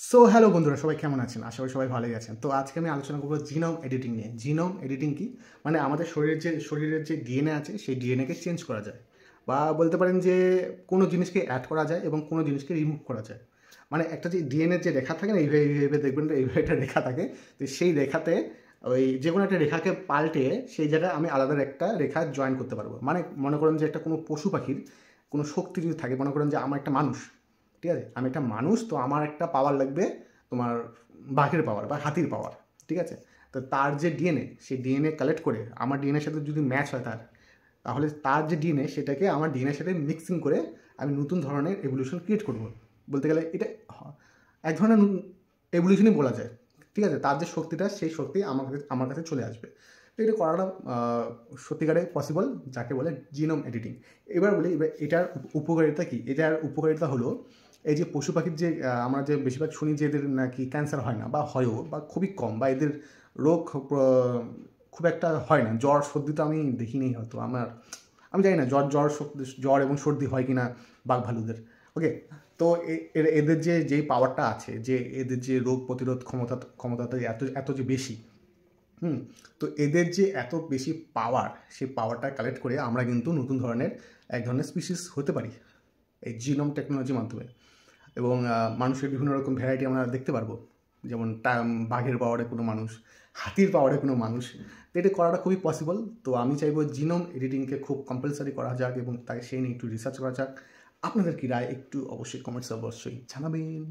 So hello বন্ধুরা, সবাই কেমন আছেন? আশা করি সবাই ভালোই আছেন। তো আজকে আমি আলোচনা করবো জিনোম এডিটিং নিয়ে। জিনোম এডিটিং কি? মানে আমাদের শরীরের যে ডিএনএ আছে, সেই ডিএনএকে চেঞ্জ করা যায়, বা বলতে পারেন যে কোনো জিনিসকে অ্যাড করা যায় এবং কোনো জিনিসকে রিমুভ করা যায়। মানে একটা যে ডিএনএর যে রেখা থাকে না, এইভাবে দেখবেন, এইভাবে একটা রেখা থাকে। তো সেই রেখাতে ওই যে কোনো একটা রেখাকে পাল্টে সেই জায়গায় আমি আলাদা একটা রেখা জয়েন করতে পারবো। মানে মনে করেন যে একটা কোনো পশু পাখির কোনো শক্তি যদি থাকে, মনে করেন যে আমার একটা মানুষ, ঠিক আছে, আমি একটা মানুষ, তো আমার একটা পাওয়ার লাগবে তোমার বাঘের পাওয়ার বা হাতির পাওয়ার, ঠিক আছে। তো তার যে ডিএনএ, সেই ডিএনএ কালেক্ট করে আমার ডিএনএর সাথে যদি ম্যাচ হয় তাহলে তার যে ডিএনএ সেটাকে আমার ডিএনএর সাথে মিক্সিং করে আমি নতুন ধরনের এভলিউশন ক্রিয়েট করব। বলতে গেলে এটা এক ধরনের এভলিউশনই বলা যায়, ঠিক আছে। তার যে শক্তিটা, সেই শক্তি আমার কাছে চলে আসবে। তো এটা করাটা সত্যিকারে পসিবল, যাকে বলে জিনোম এডিটিং। এবার এটার উপকারিতা কি? এটার উপকারিতা হলো, এই যে পশু পাখির যে আমরা যে বেশিরভাগ শুনি যে এদের নাকি ক্যান্সার হয় না, বা হয়ও, বা খুবই কম, বা এদের রোগ খুব একটা হয় না। জ্বর সর্দি তো আমি দেখিনি, হয়তো আমি জানি না জ্বর এবং সর্দি হয় কি না বাঘ ভালুদের। ওকে। তো এদের যেই পাওয়ারটা আছে, যে এদের যে রোগ প্রতিরোধ ক্ষমতাটা এত এত যে বেশি, তো এদের যে এত বেশি পাওয়ার, সেই পাওয়ারটা কালেক্ট করে আমরা কিন্তু নতুন ধরনের এক ধরনের স্পিসিস হতে পারি এই জিনোম টেকনোলজির মাধ্যমে। এবং মানুষের বিভিন্ন রকম ভ্যারাইটি আমরা দেখতে পারবো, যেমন বাঘের পাওয়ারে কোনো মানুষ, হাতির পাওয়ারে কোনো মানুষ। তো এটা করাটা খুবই পসিবল। তো আমি চাইবো জিনোম এডিটিংকে খুব কম্পালসারি করা যাক, এবং তাকে সেই নিয়ে একটু রিসার্চ করা যাক। আপনাদের কি রায় একটু অবশ্যই কমেন্টসে অবশ্যই জানাবেন।